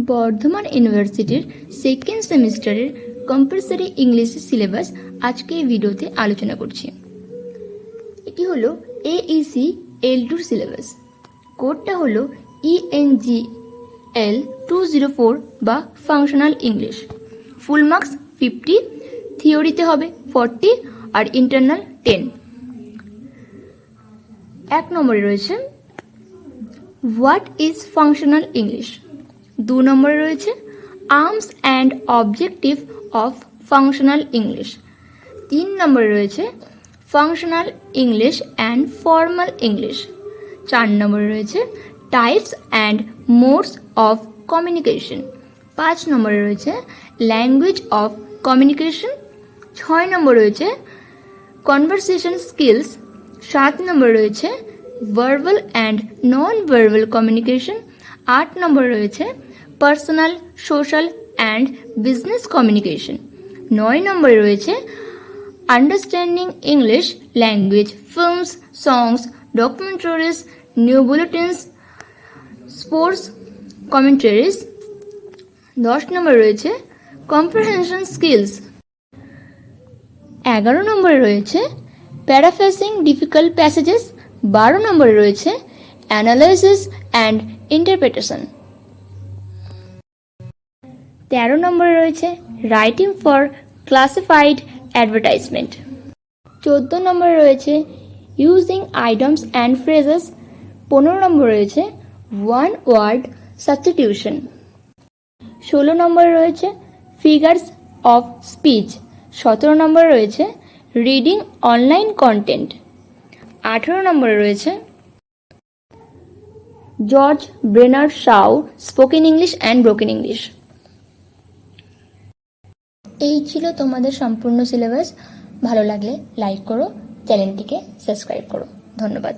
বর্ধমান ইউনিভার্সিটির সেকেন্ড সেমিস্টারের compulsory English syllabus আজকে এই ভিডিওতে আলোচনা করছি। এটি হলো AEC L2 সিলেবাস। কোডটা হলো ENGL 204 বা ফাংশনাল ইংলিশ। ফুল মার্কস 50, থিওরিতে হবে 40 আর ইন্টারনাল 10। 1 নম্বরে রয়েছে হোয়াট ইজ ফাংশনাল ইংলিশ। 2 নম্বরে রয়েছে arms and objective of functional English. 3 নম্বরে রয়েছে functional English and formal English. 4 নম্বরে রয়েছে types and modes of communication. 5 নম্বরে রয়েছে ল্যাঙ্গুয়েজ অফ কমিউনিকেশন। 6 নম্বরে রয়েছে কনভারসেশন স্কিলস। 7 নম্বরে রয়েছে verbal and non verbal communication. 8 নম্বরে রয়েছে personal, social and business communication. 9 নম্বরে রয়েছে আন্ডারস্ট্যান্ডিং ইংলিশ ল্যাঙ্গুয়েজ, ফিল্মস, সংস, ডকুমেন্টারিজ, নিউ বুলেটিনস, স্পোর্টস কমেন্টারিজ। 10 নম্বরে রয়েছে কম্প্রিহেনশন স্কিলস। 11 নম্বরে রয়েছে প্যারাফ্রেজিং ডিফিকাল্ট প্যাসেজেস। 12 নম্বরে রয়েছে অ্যানালাইসিস অ্যান্ড ইন্টারপ্রিটেশন। 13 নম্বরে রয়েছে রাইটিং ফর ক্লাসিফাইড অ্যাডভার্টাইজমেন্ট। 14 নম্বরে রয়েছে ইউজিং আইডমস অ্যান্ড ফ্রেজেস। 15 নম্বরে রয়েছে ওয়ান ওয়ার্ড সাবস্টিটিউশন। 16 নম্বরে রয়েছে ফিগার্স অফ স্পিচ। 17 নম্বরে রয়েছে রিডিং অনলাইন কন্টেন্ট। 18 নম্বরে রয়েছে George Bernard Shaw spoken English and broken English. এই ছিল তোমাদের সম্পূর্ণ সিলেবাস। ভালো লাগলে লাইক করো, চ্যানেলটিকে সাবস্ক্রাইব করো। ধন্যবাদ।